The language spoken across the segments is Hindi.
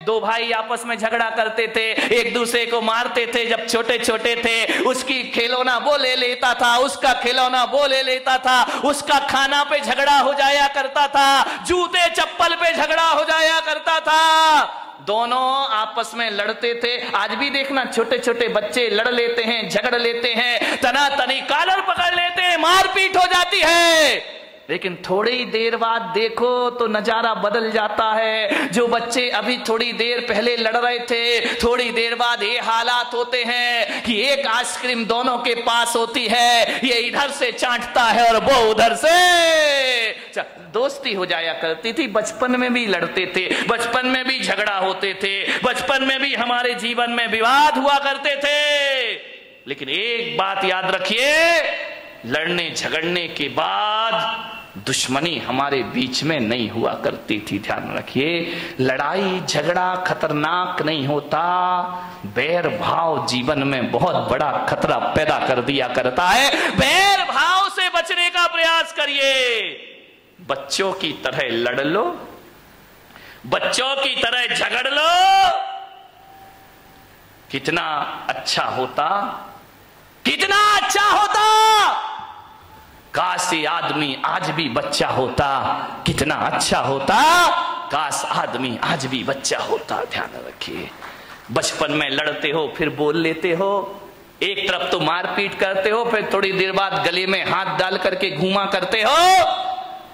दो भाई आपस में झगड़ा करते थे, एक दूसरे को मारते थे जब छोटे छोटे थे। उसकी खिलौना वो ले लेता था, उसका खिलौना वो ले लेता था, उसका खाना पे झगड़ा हो जाया करता था, जूते चप्पल पे झगड़ा हो जाया करता था, दोनों आपस में लड़ते थे। आज भी देखना छोटे छोटे बच्चे लड़ लेते हैं, झगड़ लेते हैं, तना तनी कॉलर पकड़ लेते हैं, मारपीट हो जाती है। लेकिन थोड़ी देर बाद देखो तो नजारा बदल जाता है। जो बच्चे अभी थोड़ी देर पहले लड़ रहे थे, थोड़ी देर बाद ये हालात होते हैं कि एक आइसक्रीम दोनों के पास होती है, ये इधर से चाटता है और वो उधर से। दोस्ती हो जाया करती थी। बचपन में भी लड़ते थे, बचपन में भी झगड़ा होते थे, बचपन में भी हमारे जीवन में विवाद हुआ करते थे। लेकिन एक बात याद रखिए, लड़ने झगड़ने के बाद दुश्मनी हमारे बीच में नहीं हुआ करती थी। ध्यान रखिए, लड़ाई झगड़ा खतरनाक नहीं होता, बैर भाव जीवन में बहुत बड़ा खतरा पैदा कर दिया करता है। बैर भाव से बचने का प्रयास करिए। बच्चों की तरह लड़ लो, बच्चों की तरह झगड़ लो, कितना अच्छा होता, कितना अच्छा होता। काश ये आदमी आज भी बच्चा होता, कितना अच्छा होता। काश आदमी आज भी बच्चा होता। ध्यान रखिए, बचपन में लड़ते हो फिर बोल लेते हो, एक तरफ तो मारपीट करते हो, फिर थोड़ी देर बाद गले में हाथ डाल करके घूमा करते हो।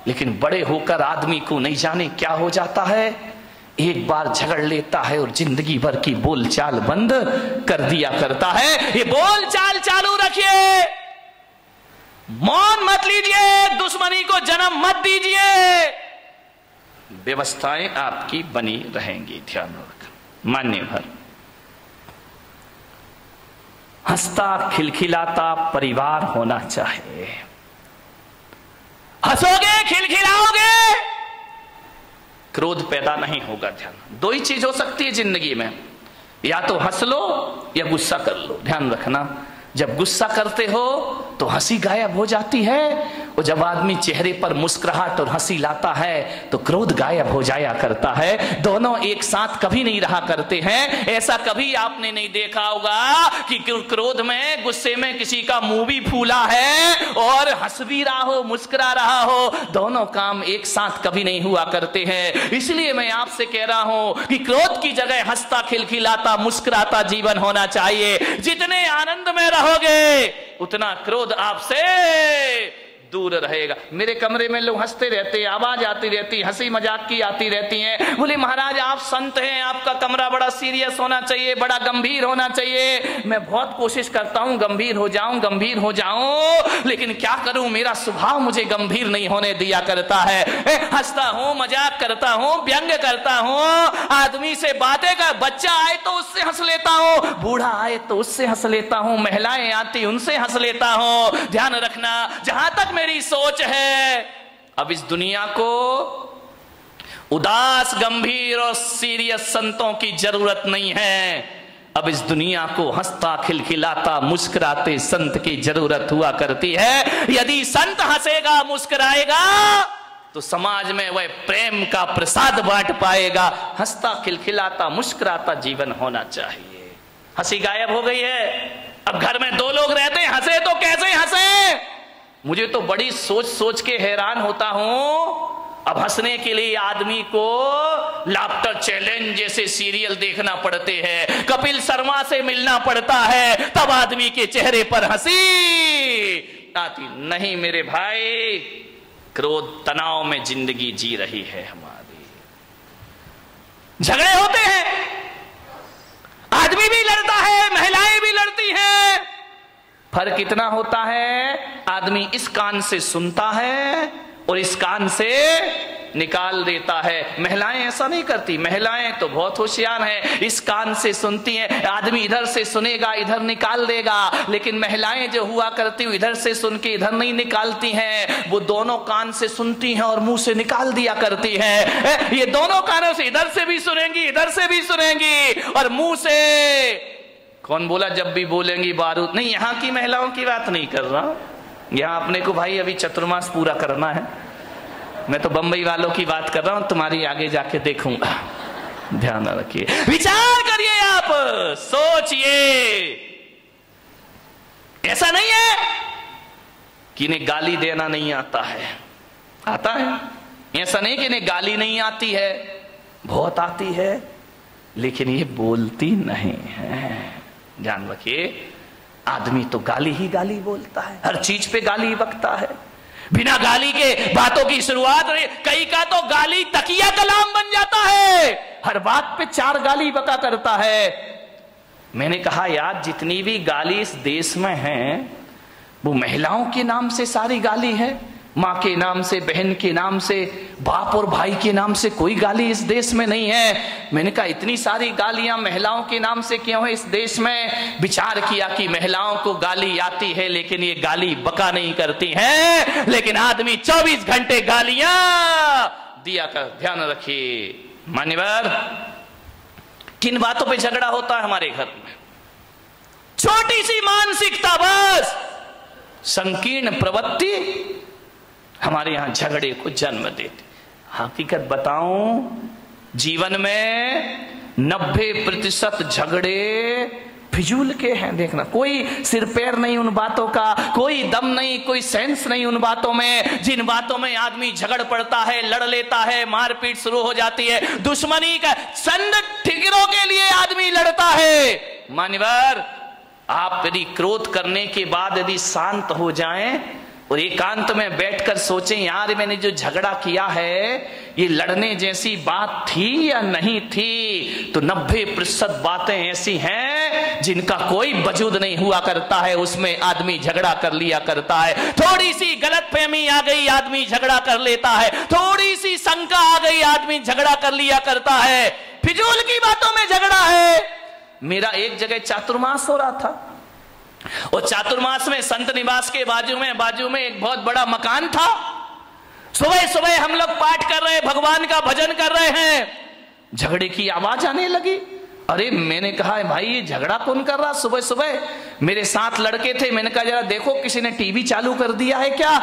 लेकिन बड़े होकर आदमी को नहीं जाने क्या हो जाता है, एक बार झगड़ लेता है और जिंदगी भर की बोलचाल बंद कर दिया करता है। ये बोलचाल चालू रखिए, मौन मत लीजिए, दुश्मनी को जन्म मत दीजिए, व्यवस्थाएं आपकी बनी रहेंगी। ध्यान रखना। मान्य भर हंसता खिलखिलाता परिवार होना चाहिए। हंसोगे, खिलखिलाओगे, क्रोध पैदा नहीं होगा। ध्यान, दो ही चीज हो सकती है जिंदगी में, या तो हंस लो या गुस्सा कर लो। ध्यान रखना, जब गुस्सा करते हो तो हंसी गायब हो जाती है, और जब आदमी चेहरे पर मुस्कुराहट और हंसी लाता है तो क्रोध गायब हो जाया करता है। दोनों एक साथ कभी नहीं रहा करते हैं। ऐसा कभी आपने नहीं देखा होगा कि क्रोध में, गुस्से में किसी का मुंह भी फूला है और हंस भी रहा हो, मुस्कुरा रहा हो। दोनों काम एक साथ कभी नहीं हुआ करते हैं। इसलिए मैं आपसे कह रहा हूं कि क्रोध की जगह हंसता खिलखिलाता मुस्कुराता जीवन होना चाहिए। जितने आनंद में रहोगे उतना क्रोध आपसे दूर रहेगा। मेरे कमरे में लोग हंसते रहते हैं, आवाज आती रहती, हंसी मजाक की आती रहती है। बोले महाराज आप संत हैं, आपका कमरा बड़ा सीरियस होना चाहिए, बड़ा गंभीर होना चाहिए। मैं बहुत कोशिश करता हूं गंभीर हो जाऊं, गंभीर हो जाऊं, लेकिन क्या करूं, मेरा स्वभाव मुझे गंभीर नहीं होने दिया करता है। हंसता हूं, मजाक करता हूं, व्यंग करता हूं, आदमी से बातें कर, बच्चा आए तो उससे हंस लेता हूं, बूढ़ा आए तो उससे हंस लेता हूं, महिलाएं आती उनसे हंस लेता हूं। ध्यान रखना, जहां तक मेरी सोच है, अब इस दुनिया को उदास, गंभीर और सीरियस संतों की जरूरत नहीं है। अब इस दुनिया को हंसता खिलखिलाता मुस्कुराते संत की जरूरत हुआ करती है। यदि संत हंसेगा, मुस्कुराएगा तो समाज में वह प्रेम का प्रसाद बांट पाएगा। हंसता खिलखिलाता मुस्कुराता जीवन होना चाहिए। हंसी गायब हो गई है। अब घर में दो लोग रहते हैं, हंसे तो कैसे हंसे? मुझे तो बड़ी सोच सोच के हैरान होता हूं। अब हंसने के लिए आदमी को लाफ्टर चैलेंज जैसे सीरियल देखना पड़ते हैं, कपिल शर्मा से मिलना पड़ता है, तब आदमी के चेहरे पर हंसी आती। नहीं मेरे भाई, क्रोध तनाव में जिंदगी जी रही है हमारी। झगड़े होते हैं, आदमी भी लड़ता है, महिलाएं भी लड़ती हैं। फर्क इतना होता है, आदमी इस कान से सुनता है और इस कान से निकाल देता है। महिलाएं ऐसा नहीं करती, महिलाएं तो बहुत होशियार हैं, इस कान से सुनती हैं। आदमी इधर से सुनेगा, इधर निकाल देगा, लेकिन महिलाएं जो हुआ करती हैं इधर से सुन के इधर नहीं निकालती हैं, वो दोनों कान से सुनती हैं और मुंह से निकाल दिया करती हैं। ये दोनों कानों से, इधर से भी सुनेंगी, इधर से भी सुनेंगी, और मुंह से। कौन बोला जब भी बोलेंगी बारूद? नहीं, यहाँ की महिलाओं की बात नहीं कर रहा, यहाँ अपने को भाई अभी चतुर्मास पूरा करना है। मैं तो बंबई वालों की बात कर रहा हूं, तुम्हारी आगे जाके देखूंगा। ध्यान रखिए, विचार करिए, आप सोचिए। ऐसा नहीं है कि इन्हें गाली देना नहीं आता है, आता है। ऐसा नहीं कि इन्हें गाली नहीं आती है, बहुत आती है, लेकिन ये बोलती नहीं है। ध्यान रखिए, आदमी तो गाली ही गाली बोलता है, हर चीज पे गाली बकता है, बिना गाली के बातों की शुरुआत। कई का तो गाली तकिया कलाम बन जाता है, हर बात पे 4 गाली बका करता है। मैंने कहा यार, जितनी भी गाली इस देश में है वो महिलाओं के नाम से सारी गाली है, माँ के नाम से, बहन के नाम से, बाप और भाई के नाम से कोई गाली इस देश में नहीं है। मैंने कहा इतनी सारी गालियां महिलाओं के नाम से क्यों है इस देश में? विचार किया कि महिलाओं को गाली आती है लेकिन ये गाली बका नहीं करती हैं, लेकिन आदमी 24 घंटे गालियां दिया कर। ध्यान रखिए मान्यवर, किन बातों पे झगड़ा होता है हमारे घर में? छोटी सी मानसिकता, बस संकीर्ण प्रवृत्ति हमारे यहां झगड़े को जन्म देती। हकीकत बताऊं, जीवन में 90% झगड़े फिजूल के हैं। देखना, कोई सिर पैर नहीं उन बातों का, कोई दम नहीं, कोई सेंस नहीं उन बातों में। जिन बातों में आदमी झगड़ पड़ता है, लड़ लेता है, मारपीट शुरू हो जाती है, दुश्मनी का संद ठिकरों के लिए आदमी लड़ता है। मान्यवर, आप यदि क्रोध करने के बाद यदि शांत हो जाएं और एकांत में बैठकर सोचें, यार मैंने जो झगड़ा किया है ये लड़ने जैसी बात थी या नहीं थी, तो 90% बातें ऐसी हैं जिनका कोई वजूद नहीं हुआ करता है, उसमें आदमी झगड़ा कर लिया करता है। थोड़ी सी गलतफहमी आ गई, आदमी झगड़ा कर लेता है, थोड़ी सी शंका आ गई, आदमी झगड़ा कर लिया करता है। फिजूल की बातों में झगड़ा है। मेरा एक जगह चातुर्मास हो रहा था, और चातुर्मास में संत निवास के बाजू में एक बहुत बड़ा मकान था। सुबह सुबह हम लोग पाठ कर रहे, भगवान का भजन कर रहे हैं, झगड़े की आवाज आने लगी। अरे मैंने कहा भाई ये झगड़ा कौन कर रहा सुबह सुबह? मेरे साथ लड़के थे, मैंने कहा जरा देखो किसी ने टीवी चालू कर दिया है क्या?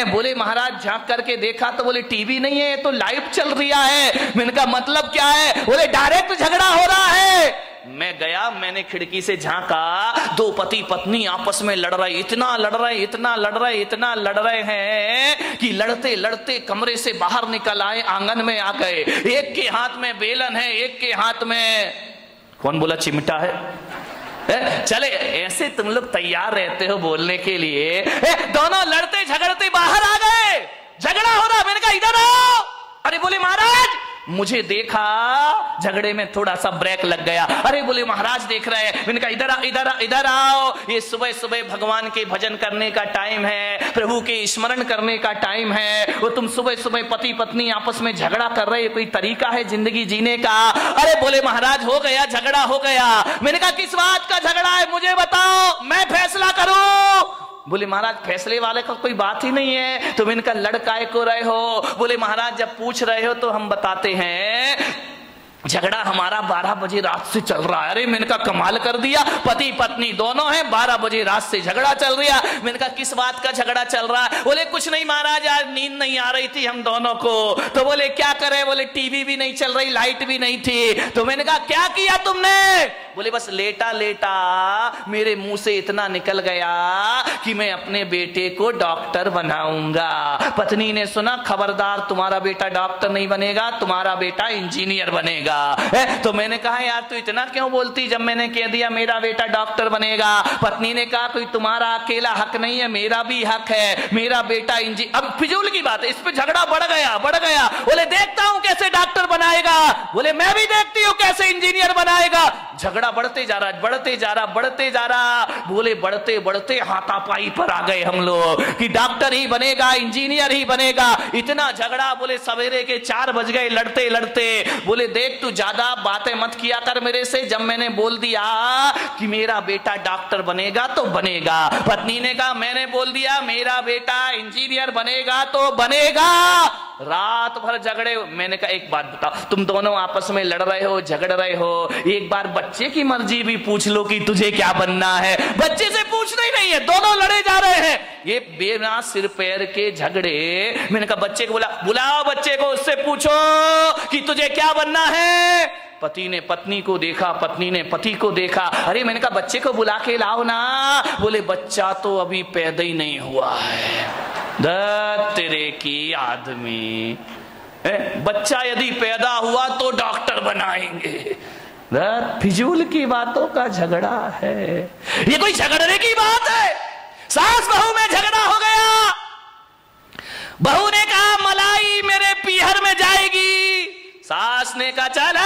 बोले महाराज झांक करके देखा तो बोले टीवी नहीं है, तो लाइव चल रहा है। मैंने कहा मतलब क्या है? बोले डायरेक्ट झगड़ा हो रहा है। मैं गया, मैंने खिड़की से झांका, 2 पति पत्नी आपस में लड़ रहे, इतना लड़ रहे हैं कि लड़ते लड़ते कमरे से बाहर निकल आए, आंगन में आ गए। एक के हाथ में बेलन है, एक के हाथ में कौन बोला चिमटा है। चले ऐसे तुम लोग तैयार रहते हो बोलने के लिए, दोनों लड़ते झगड़ते बाहर आ गए, झगड़ा हो रहा। मैंने कहा इधर आओ। अरे बोले महाराज, मुझे देखा, झगड़े में थोड़ा सा ब्रेक लग गया। अरे बोले महाराज देख रहे हैं। मैंने कहा इधर आओ, ये सुबह सुबह भगवान के भजन करने का टाइम है, प्रभु के स्मरण करने का टाइम है, वो तुम सुबह सुबह पति पत्नी आपस में झगड़ा कर रहे, कोई तरीका है जिंदगी जीने का? अरे बोले महाराज हो गया, झगड़ा हो गया। मैंने कहा किस बात का झगड़ा है मुझे बताओ, मैं फैसला करूं। बोले महाराज फैसले वाले का कोई बात ही नहीं है। तो मैंने कहा लड़काए को रहे हो? बोले महाराज जब पूछ रहे हो तो हम बताते हैं, झगड़ा हमारा 12 बजे रात से चल रहा है। अरे मैंने कहा कमाल कर दिया, पति पत्नी दोनों हैं, 12 बजे रात से झगड़ा चल रहा है। मैंने कहा किस बात का झगड़ा चल रहा है? बोले कुछ नहीं महाराज, आज नींद नहीं आ रही थी हम दोनों को। तो बोले क्या करे? बोले टीवी भी नहीं चल रही, लाइट भी नहीं थी। तो मैंने कहा क्या किया तुमने? बोले बस लेटा लेटा मेरे मुंह से इतना निकल गया कि मैं अपने बेटे को डॉक्टर बनाऊंगा। पत्नी ने सुना, खबरदार तुम्हारा बेटा डॉक्टर नहीं बनेगा, तुम्हारा बेटा इंजीनियर बनेगा। तो मैंने कहा यार तू इतना क्यों बोलती, जब मैंने कह दिया मेरा बेटा डॉक्टर बनेगा। पत्नी ने कहा कोई तुम्हारा अकेला हक नहीं है, मेरा भी हक है, मेरा बेटा इंजीनियर। अब फिजूल की बात है, इस पे झगड़ा बढ़ गया। बोले देखता हूं कैसे डॉक्टर बनाएगा। बोले मैं भी देखती हूं कैसे इंजीनियर बनाएगा। झगड़ा बढ़ते जा रहा। बोले बढ़ते बढ़ते हाथापाई पर आ गए हम लोग कि डॉक्टर ही बनेगा, इंजीनियर ही बनेगा। इतना झगड़ा, बोले सवेरे के 4 बज गए लड़ते लड़ते। बोले देख तू ज्यादा बातें मत किया कर मेरे से, जब मैंने बोल दिया कि मेरा बेटा डॉक्टर बनेगा तो बनेगा। पत्नी ने कहा मैंने बोल दिया मेरा बेटा इंजीनियर बनेगा तो बनेगा। रात भर झगड़े। मैंने कहा एक बात बताओ, तुम दोनों आपस में लड़ रहे हो, झगड़ रहे हो, एक बार बच्चे की मर्जी भी पूछ लो कि तुझे क्या बनना है। बच्चे से पूछना ही नहीं है, दोनों लड़े जा रहे हैं, ये बिना सिर पैर के झगड़े। मैंने कहा बच्चे को बुलाओ बच्चे को, उससे पूछो कि तुझे क्या बनना है। पति ने पत्नी को देखा, पत्नी ने पति को देखा। अरे मैंने कहा बच्चे को बुला के लाओ ना। बोले बच्चा तो अभी पैदा ही नहीं हुआ है। तेरे की आदमी, बच्चा यदि पैदा हुआ तो डॉक्टर बनाएंगे। फिजूल की बातों का झगड़ा है। ये कोई झगड़ने की बात है? सास बहू में झगड़ा हो गया। बहू ने कहा मलाई मेरे पीहर में जाएगी, सास ने कहा चल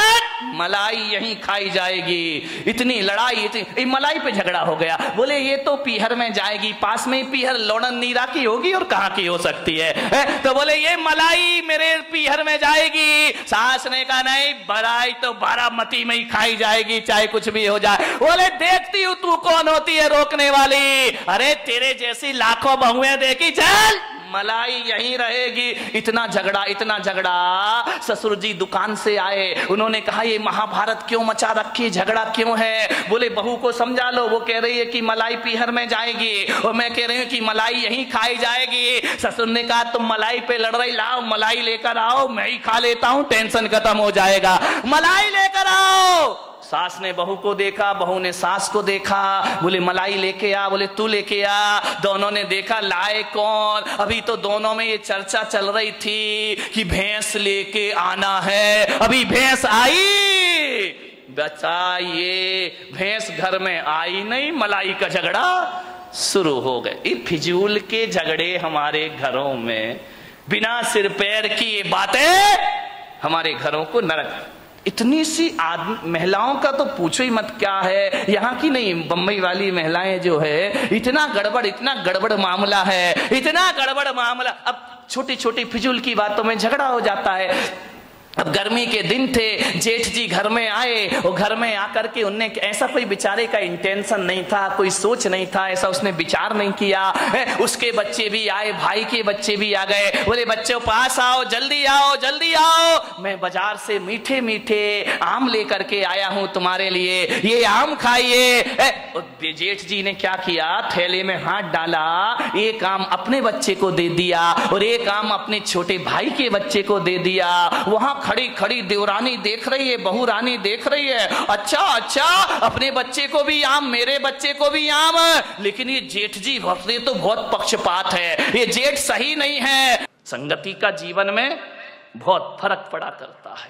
मलाई यहीं खाई जाएगी। इतनी लड़ाई, इतनी मलाई पे झगड़ा हो गया। बोले ये तो पीहर में जाएगी, पास में ही पीहर लोणन नीरा की होगी और कहां की हो सकती है? तो बोले ये मलाई मेरे पीहर में जाएगी। सास ने कहा नहीं, मलाई तो बारामती में ही खाई जाएगी, चाहे कुछ भी हो जाए। बोले देखती हूं तू कौन होती है रोकने वाली। अरे तेरे जैसी लाखों बहुएं देखी, चल मलाई यहीं रहेगी। इतना झगड़ा, इतना झगड़ा। ससुर जी दुकान से आए, उन्होंने कहा ये महाभारत क्यों मचा रखी, झगड़ा क्यों है? बोले बहू को समझा लो, वो कह रही है कि मलाई पीहर में जाएगी और मैं कह रही हूँ कि मलाई यहीं खाई जाएगी। ससुर ने कहा तुम मलाई पे लड़ रही, लाओ मलाई लेकर आओ, मैं ही खा लेता हूं, टेंशन खत्म हो जाएगा, मलाई लेकर आओ। सास ने बहू को देखा, बहू ने सास को देखा। बोले मलाई लेके आ, बोले तू लेके आ। दोनों ने देखा लाए कौन। अभी तो दोनों में ये चर्चा चल रही थी कि भैंस लेके आना है। अभी भैंस आई, बचा ये भैंस घर में आई नहीं, मलाई का झगड़ा शुरू हो गए। ये फिजूल के झगड़े हमारे घरों में, बिना सिर पैर की ये बातें हमारे घरों को नरक। इतनी सी महिलाओं का तो पूछो ही मत क्या है। यहाँ की नहीं, बम्बई वाली महिलाएं जो है, इतना गड़बड़ मामला है, इतना गड़बड़ मामला। अब छोटी छोटी फिजूल की बातों में झगड़ा हो जाता है। अब गर्मी के दिन थे, जेठ जी घर में आए और घर में आकर के उनने ऐसा कोई बेचारे का इंटेंशन नहीं था, कोई सोच नहीं था, ऐसा उसने विचार नहीं किया। उसके बच्चे भी आए, भाई के बच्चे भी आ गए। बोले बच्चों पास आओ, जल्दी आओ, जल्दी आओ, मैं बाजार से मीठे मीठे आम लेकर के आया हूं तुम्हारे लिए, ये आम खाइए। जेठ जी ने क्या किया, थैले में हाथ डाला, एक आम अपने बच्चे को दे दिया और एक आम अपने छोटे भाई के बच्चे को दे दिया। वहां खड़ी खड़ी देवरानी देख रही है, बहू रानी देख रही है, अच्छा अच्छा अपने बच्चे को भी आम, मेरे बच्चे को भी आम। लेकिन ये जेठ जी भक्ति तो बहुत पक्षपात है, ये जेठ सही नहीं है। संगति का जीवन में बहुत फर्क पड़ा करता है।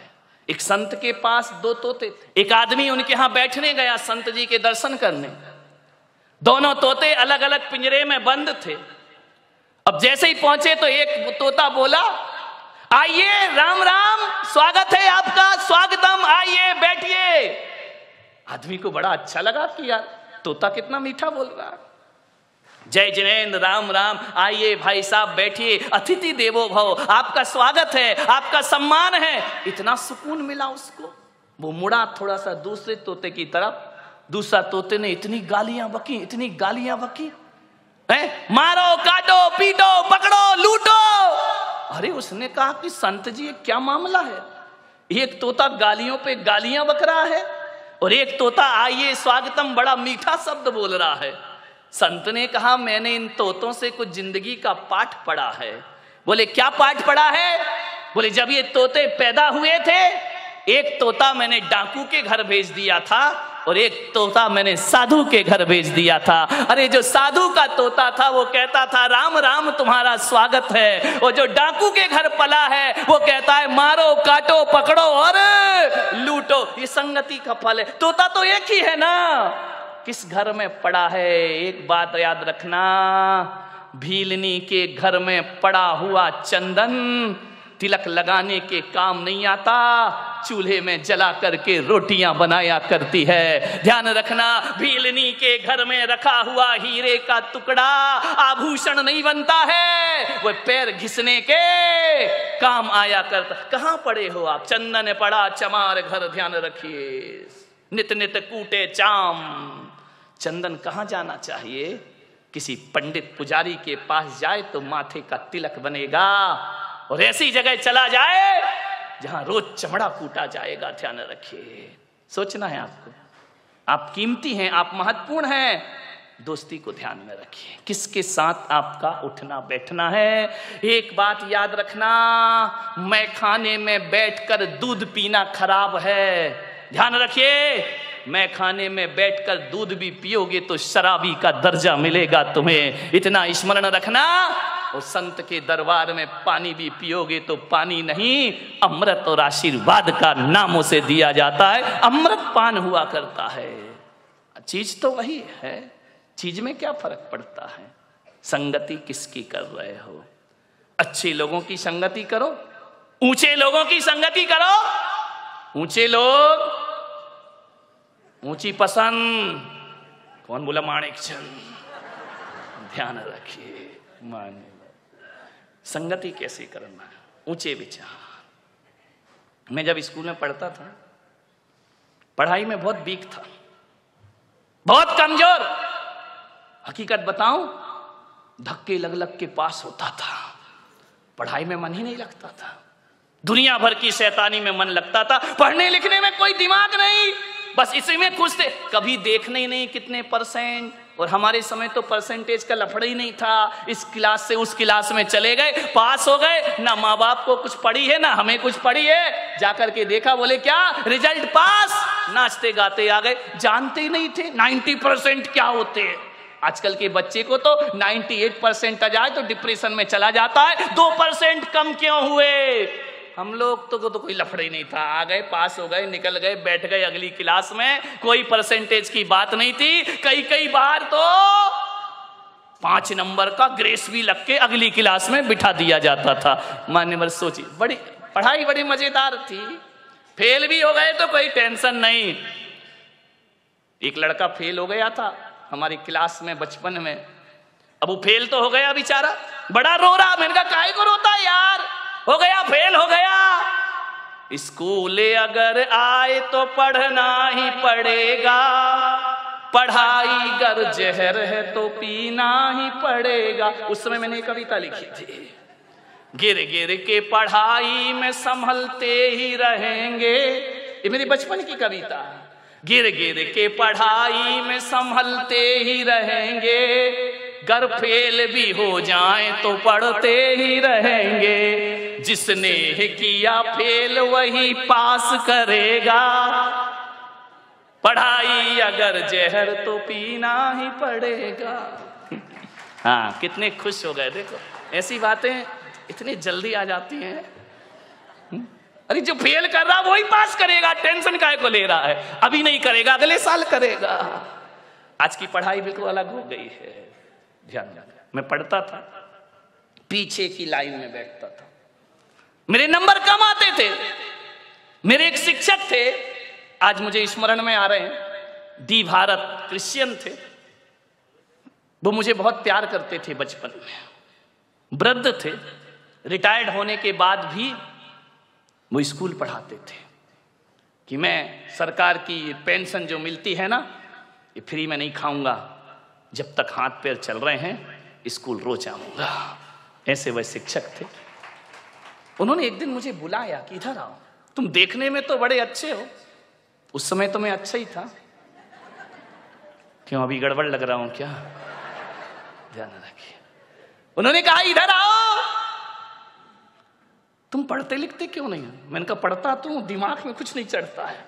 एक संत के पास दो तोते थे। एक आदमी उनके यहां बैठने गया संत जी के दर्शन करने। दोनों तोते अलग अलग पिंजरे में बंद थे। अब जैसे ही पहुंचे तो एक तोता बोला, आइए राम राम, स्वागत है आपका, स्वागतम, आइए बैठिए। आदमी को बड़ा अच्छा लगा कि यार तोता कितना मीठा बोल रहा है। जय जिनेन्द्र, राम राम, आइए भाई साहब बैठिए, अतिथि देवो भव, आपका स्वागत है, आपका सम्मान है। इतना सुकून मिला उसको। वो मुड़ा थोड़ा सा दूसरे तोते की तरफ। दूसरा तोते ने इतनी गालियां बकी, इतनी गालियां बकी, मारो, काटो, पीटो, पकड़ो, लूटो। अरे उसने कहा कि संत जी क्या मामला है? एक तोता गालियों पे गालियां बक रहा है और एक तोता आइए स्वागतम बड़ा मीठा शब्द बोल रहा है। संत ने कहा मैंने इन तोतों से कुछ जिंदगी का पाठ पढ़ा है। बोले क्या पाठ पढ़ा है? बोले जब ये तोते पैदा हुए थे, एक तोता मैंने डाकू के घर भेज दिया था और एक तोता मैंने साधु के घर भेज दिया था। अरे जो साधु का तोता था वो कहता था राम राम तुम्हारा स्वागत है, और जो डाकू के घर पला है वो कहता है मारो, काटो, पकड़ो और लूटो। ये संगति का फल है। तोता तो एक ही है ना, किस घर में पड़ा है? एक बात याद रखना, भीलनी के घर में पड़ा हुआ चंदन तिलक लगाने के काम नहीं आता, चूल्हे में जला करके रोटियां बनाया करती है। ध्यान रखना, भीलनी के घर में रखा हुआ हीरे का टुकड़ा आभूषण नहीं बनता है, वो पैर घिसने के काम आया करता। कहां पड़े हो आप? चंदन पड़ा चमार घर, ध्यान रखिए, नित नित कूटे चाम। चंदन कहां जाना चाहिए? किसी पंडित पुजारी के पास जाए तो माथे का तिलक बनेगा, और ऐसी जगह चला जाए जहां रोज चमड़ा कूटा जाएगा। ध्यान रखिए, सोचना है आपको, आप कीमती हैं, आप महत्वपूर्ण हैं। दोस्ती को ध्यान में रखिए, किसके साथ आपका उठना बैठना है। एक बात याद रखना, मैं खाने में बैठकर दूध पीना खराब है, ध्यान रखिए, मैं खाने में बैठकर दूध भी पियोगे तो शराबी का दर्जा मिलेगा तुम्हें। इतना स्मरण रखना। और संत के दरबार में पानी भी पियोगे तो पानी नहीं, अमृत और आशीर्वाद का नाम उसे दिया जाता है। अमृत पान हुआ करता है। चीज तो वही है, चीज में क्या फर्क पड़ता है। संगति किसकी कर रहे हो। अच्छे लोगों की संगति करो, ऊंचे लोगों की संगति करो। ऊंचे लोग, ऊंची पसंद। कौन बोला? माणिक चंद। ध्यान रखिए, मान संगति कैसे करना है, ऊंचे विचार। मैं जब स्कूल में पढ़ता था, पढ़ाई में बहुत वीक था, बहुत कमजोर। हकीकत बताऊं, धक्के लग लग के पास होता था। पढ़ाई में मन ही नहीं लगता था। दुनिया भर की शैतानी में मन लगता था, पढ़ने लिखने में कोई दिमाग नहीं, बस इसी में खुश थे। कभी देखने ही नहीं कितने परसेंट। और हमारे समय तो परसेंटेज का लफड़ा ही नहीं था। इस क्लास से उस क्लास में चले गए, पास हो गए। ना माँ बाप को कुछ पड़ी है, ना हमें कुछ पड़ी है। जाकर के देखा, बोले क्या रिजल्ट पास, नाचते गाते आ गए। जानते ही नहीं थे 90% क्या होते हैं। आजकल के बच्चे को तो 98% आ जाए तो डिप्रेशन में चला जाता है। 2% कम क्यों हुए। हम लोग तो कोई लफड़ा ही नहीं था। आ गए, पास हो गए, निकल गए, बैठ गए अगली क्लास में। कोई परसेंटेज की बात नहीं थी। कई बार तो 5 नंबर का ग्रेस भी लग के अगली क्लास में बिठा दिया जाता था। मान्यवर सोचिए, बड़ी पढ़ाई बड़ी मजेदार थी। फेल भी हो गए तो कोई टेंशन नहीं। एक लड़का फेल हो गया था हमारी क्लास में बचपन में। अब वो फेल तो हो गया बेचारा, बड़ा रो रहा। मैंने कहा काहे को रोता है यार, हो गया, फेल हो गया। स्कूल अगर आए तो पढ़ना ही पड़ेगा, पढ़ाई गर जहर है तो पीना ही पड़ेगा। उस समय मैंने कविता लिखी थी, गिर गिर के पढ़ाई में संभलते ही रहेंगे। ये मेरी बचपन की कविता। गिर गिर के पढ़ाई में संभलते ही रहेंगे, गर फेल भी हो जाए तो पढ़ते ही रहेंगे। जिसने किया फेल वही पास करेगा, पढ़ाई अगर जहर तो पीना ही पड़ेगा। हाँ, कितने खुश हो गए। देखो ऐसी बातें इतनी जल्दी आ जाती हैं। अरे जो फेल कर रहा वही पास करेगा, टेंशन काहे को ले रहा है। अभी नहीं करेगा, अगले साल करेगा। आज की पढ़ाई बिल्कुल अलग हो गई है। ध्यान रखना, मैं पढ़ता था, पीछे की लाइन में बैठता था, मेरे नंबर कम आते थे। मेरे एक शिक्षक थे, आज मुझे स्मरण में आ रहे हैं, डी भारत, क्रिश्चियन थे। वो मुझे बहुत प्यार करते थे बचपन में। वृद्ध थे, रिटायर्ड होने के बाद भी वो स्कूल पढ़ाते थे कि मैं सरकार की पेंशन जो मिलती है ना, ये फ्री में नहीं खाऊंगा, जब तक हाथ पैर चल रहे हैं स्कूल रोज आऊंगा। ऐसे वह शिक्षक थे। उन्होंने एक दिन मुझे बुलाया कि इधर आओ, तुम देखने में तो बड़े अच्छे हो। उस समय तो मैं अच्छा ही था। क्यों अभी गड़बड़ लग रहा हूं क्या? ध्यान रखिए। उन्होंने कहा इधर आओ, तुम पढ़ते लिखते क्यों नहीं हो? मैंने कहा पढ़ता तो दिमाग में कुछ नहीं चढ़ता है।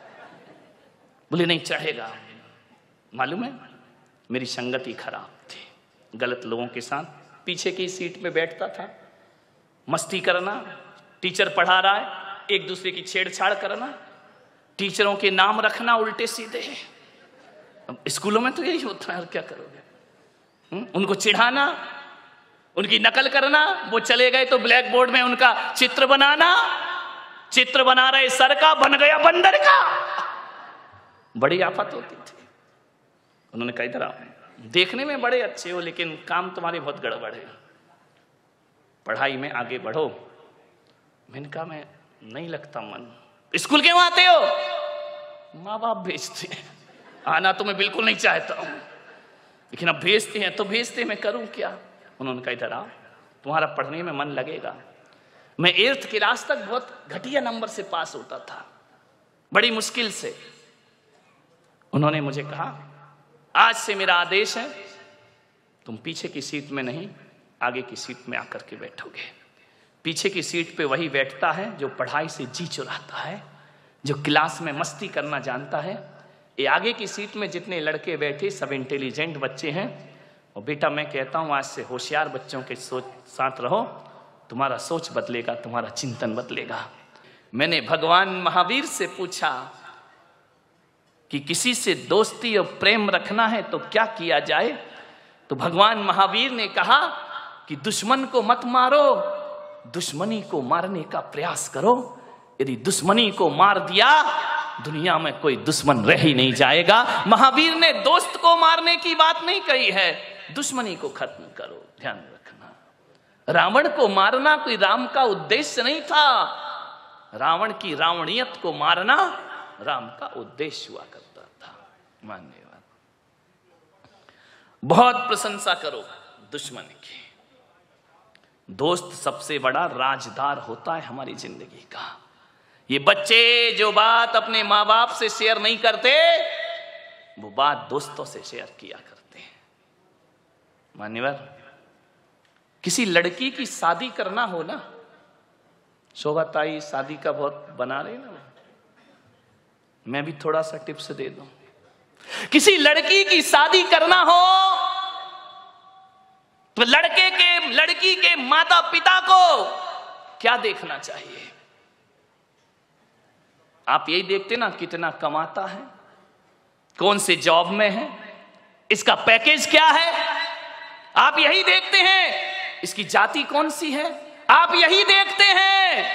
बोले नहीं चढ़ेगा। मालूम है, मेरी संगति खराब थी, गलत लोगों के साथ पीछे की सीट पे बैठता था। मस्ती करना, टीचर पढ़ा रहा है एक दूसरे की छेड़छाड़ करना, टीचरों के नाम रखना उल्टे सीधे। स्कूलों में तो यही होता है, और क्या करोगे। उनको चिढ़ाना, उनकी नकल करना। वो चले गए तो ब्लैक बोर्ड में उनका चित्र बनाना। चित्र बना रहे सर का, बन गया बंदर का। बड़ी आफत होती थी। उन्होंने कहा इधर आओ, देखने में बड़े अच्छे हो लेकिन काम तुम्हारी बहुत गड़बड़ है, पढ़ाई में आगे बढ़ो। मैंने कहा मैं नहीं लगता मन। स्कूल क्यों आते हो? माँ बाप भेजते हैं। आना तो मैं बिल्कुल नहीं चाहता हूं, लेकिन अब भेजते हैं तो भेजते, मैं करूं क्या। उन्होंने कहा इधर आओ, तुम्हारा पढ़ने में मन लगेगा। मैं 8th क्लास तक बहुत घटिया नंबर से पास होता था, बड़ी मुश्किल से। उन्होंने मुझे कहा आज से मेरा आदेश है, तुम पीछे की सीट में नहीं आगे की सीट में आकर के बैठोगे। पीछे की सीट पे वही बैठता है जो पढ़ाई से जी चुराता है, जो क्लास में मस्ती करना जानता है। ये आगे की सीट में जितने लड़के बैठे सब इंटेलिजेंट बच्चे हैं। और बेटा मैं कहता हूँ आज से होशियार बच्चों के साथ रहो, तुम्हारा सोच बदलेगा, तुम्हारा चिंतन बदलेगा। मैंने भगवान महावीर से पूछा कि किसी से दोस्ती और प्रेम रखना है तो क्या किया जाए, तो भगवान महावीर ने कहा कि दुश्मन को मत मारो, दुश्मनी को मारने का प्रयास करो। यदि दुश्मनी को मार दिया दुनिया में कोई दुश्मन रह ही नहीं जाएगा। महावीर ने दोस्त को मारने की बात नहीं कही है, दुश्मनी को खत्म करो। ध्यान रखना, रावण को मारना कोई राम का उद्देश्य नहीं था, रावण की रावणियत को मारना राम का उद्देश्य हुआ करता था। मान्यवाद, बहुत प्रशंसा करो दुश्मन की। दोस्त सबसे बड़ा राजदार होता है हमारी जिंदगी का। ये बच्चे जो बात अपने माँ बाप से शेयर नहीं करते वो बात दोस्तों से शेयर किया करते हैं। मान्यवर, किसी लड़की की शादी करना हो ना, शोभा ताई शादी का बहुत बना रहे ना, मैं भी थोड़ा सा टिप्स दे दूं। किसी लड़की की शादी करना हो तो लड़की के माता पिता को क्या देखना चाहिए? आप यही देखते ना कितना कमाता है, कौन से जॉब में है, इसका पैकेज क्या है, आप यही देखते हैं। इसकी जाति कौन सी है, आप यही देखते हैं।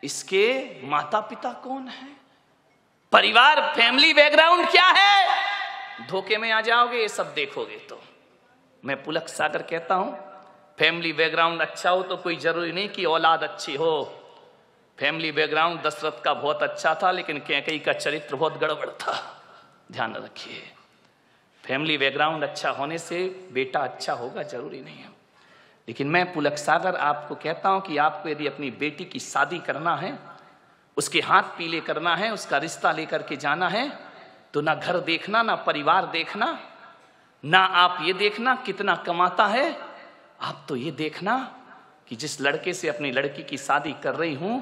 इसके माता पिता कौन है, परिवार फैमिली बैकग्राउंड क्या है। धोखे में आ जाओगे ये सब देखोगे तो। मैं पुलक सागर कहता हूं, फैमिली बैकग्राउंड अच्छा हो तो कोई जरूरी नहीं कि औलाद अच्छी हो। फैमिली बैकग्राउंड दशरथ का बहुत अच्छा था लेकिन कैकेयी का चरित्र बहुत गड़बड़ था। ध्यान रखिए, फैमिली बैकग्राउंड अच्छा होने से बेटा अच्छा होगा जरूरी नहीं है। लेकिन मैं पुलक सागर आपको कहता हूं कि आपको यदि अपनी बेटी की शादी करना है, उसके हाथ पीले करना है, उसका रिश्ता लेकर के जाना है, तो ना घर देखना, ना परिवार देखना, ना आप ये देखना कितना कमाता है, आप तो ये देखना कि जिस लड़के से अपनी लड़की की शादी कर रही हूं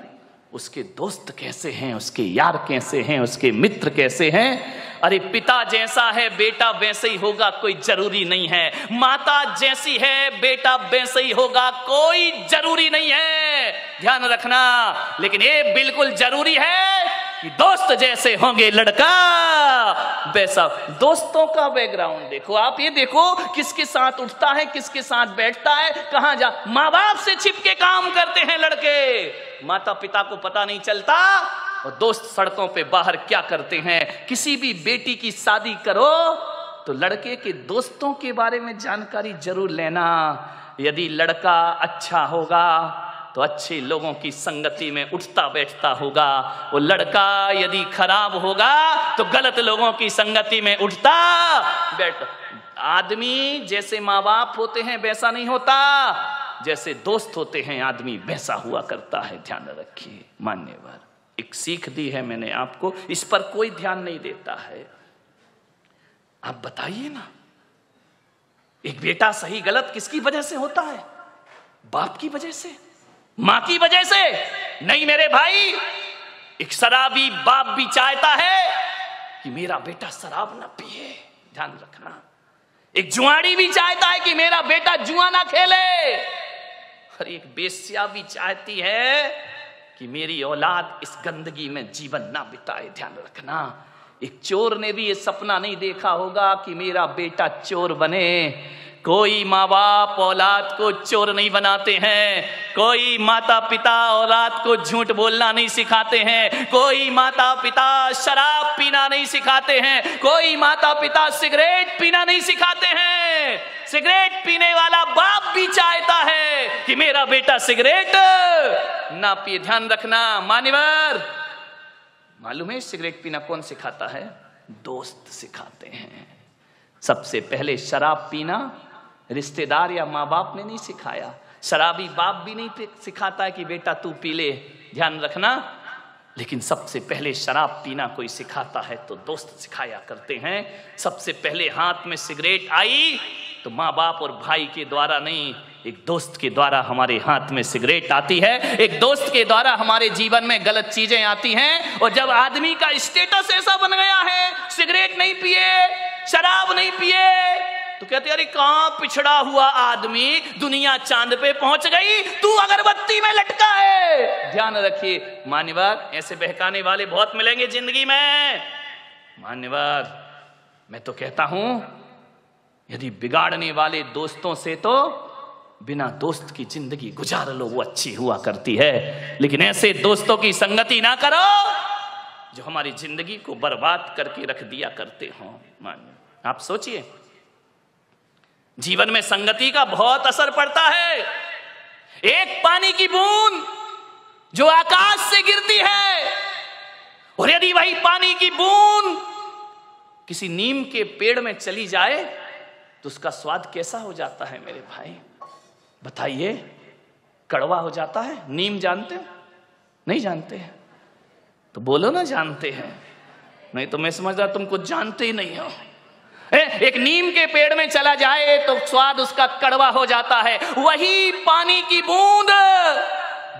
उसके दोस्त कैसे हैं, उसके यार कैसे हैं, उसके मित्र कैसे हैं। अरे पिता जैसा है बेटा वैसे ही होगा कोई जरूरी नहीं है, माता जैसी है बेटा वैसे ही होगा कोई जरूरी नहीं है। ध्यान रखना, लेकिन ये बिल्कुल जरूरी है कि दोस्त जैसे होंगे लड़का वैसा। दोस्तों का बैकग्राउंड देखो, आप ये देखो किसके साथ उठता है, किसके साथ बैठता है, कहां जा। माँ बाप से छिपके काम करते हैं लड़के, माता पिता को पता नहीं चलता, और दोस्त सड़कों पे बाहर क्या करते हैं। किसी भी बेटी की शादी करो तो लड़के के दोस्तों के बारे में जानकारी जरूर लेना। यदि लड़का अच्छा होगा तो अच्छे लोगों की संगति में उठता बैठता होगा, वो लड़का यदि खराब होगा तो गलत लोगों की संगति में उठता बैठता। आदमी जैसे माँ बाप होते हैं वैसा नहीं होता, जैसे दोस्त होते हैं आदमी वैसा हुआ करता है। ध्यान रखिए। मान्यवर, एक सीख दी है मैंने आपको, इस पर कोई ध्यान नहीं देता है। आप बताइए ना, एक बेटा सही गलत किसकी वजह से होता है? बाप की वजह से, मां की वजह से नहीं मेरे भाई। एक शराबी बाप भी चाहता है कि मेरा बेटा शराब ना पिए, ध्यान रखना। एक जुआड़ी भी चाहता है कि मेरा बेटा जुआ ना खेले, और एक बेश्या भी चाहती है कि मेरी औलाद इस गंदगी में जीवन ना बिताए। ध्यान रखना। एक चोर ने भी ये सपना नहीं देखा होगा कि मेरा बेटा चोर बने। कोई माँ बाप औलाद को चोर नहीं बनाते हैं, कोई माता पिता औलाद को झूठ बोलना नहीं सिखाते हैं, कोई माता पिता शराब पीना नहीं सिखाते हैं, कोई माता पिता सिगरेट पीना नहीं सिखाते हैं। सिगरेट पीने वाला बाप भी चाहता है कि मेरा बेटा सिगरेट ना पिए। ध्यान रखना मान्यवर, मालूम है सिगरेट पीना कौन सिखाता है? दोस्त सिखाते हैं। सबसे पहले शराब पीना रिश्तेदार या माँ बाप ने नहीं सिखाया, शराबी बाप भी नहीं सिखाता है कि बेटा तू पी ले। ध्यान रखना। लेकिन सबसे पहले शराब पीना कोई सिखाता है तो दोस्त सिखाया करते हैं। सबसे पहले हाथ में सिगरेट आई तो माँ बाप और भाई के द्वारा नहीं, एक दोस्त के द्वारा हमारे हाथ में सिगरेट आती है, एक दोस्त के द्वारा हमारे जीवन में गलत चीजें आती हैं। और जब आदमी का स्टेटस ऐसा बन गया है, सिगरेट नहीं पिए, शराब नहीं पिए, तो कहते अरे कहां पिछड़ा हुआ आदमी, दुनिया चांद पे पहुंच गई, तू अगरबत्ती में लटका है। ध्यान रखिए मान्यवर, ऐसे बहकाने वाले बहुत मिलेंगे जिंदगी में। मान्यवर, मैं तो कहता हूं यदि बिगाड़ने वाले दोस्तों से तो बिना दोस्त की जिंदगी गुजार लो, वो अच्छी हुआ करती है। लेकिन ऐसे दोस्तों की संगति ना करो जो हमारी जिंदगी को बर्बाद करके रख दिया करते हो। आप सोचिए, जीवन में संगति का बहुत असर पड़ता है। एक पानी की बूंद जो आकाश से गिरती है, और यदि वही पानी की बूंद किसी नीम के पेड़ में चली जाए तो उसका स्वाद कैसा हो जाता है मेरे भाई, बताइए? कड़वा हो जाता है। नीम जानते हो? नहीं जानते हैं तो बोलो ना जानते हैं, नहीं तो मैं समझदा तुम कुछ जानते ही नहीं हो। एक नीम के पेड़ में चला जाए तो स्वाद उसका कड़वा हो जाता है। वही पानी की बूंद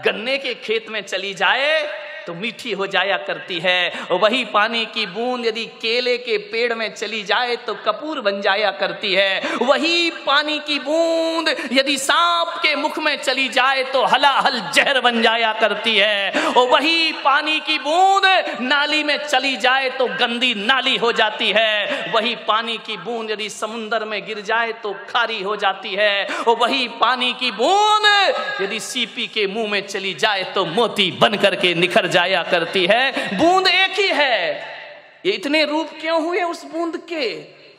गन्ने के खेत में चली जाए तो मीठी हो जाया करती है। और वही पानी की बूंद यदि केले के पेड़ में चली जाए तो कपूर बन जाया करती है। वही पानी की बूंद यदि सांप के मुख में चली जाए तो हलाहल जहर बन जाया करती है। और वही पानी की बूंद नाली में चली जाए तो गंदी नाली हो जाती है। वही पानी की बूंद यदि समुंदर में गिर जाए तो खारी हो जाती है। और वही पानी की बूंद यदि सीपी के मुंह में चली जाए तो मोती बन करके निखर जाया करती है। बूंद एक ही है। ये इतने रूप क्यों हुए उस बूंद के?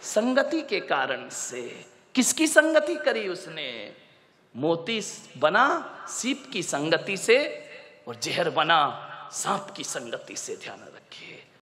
संगति के कारण से। किसकी संगति करी उसने? मोती बना सीप की संगति से और जहर बना सांप की संगति से। ध्यान रखें।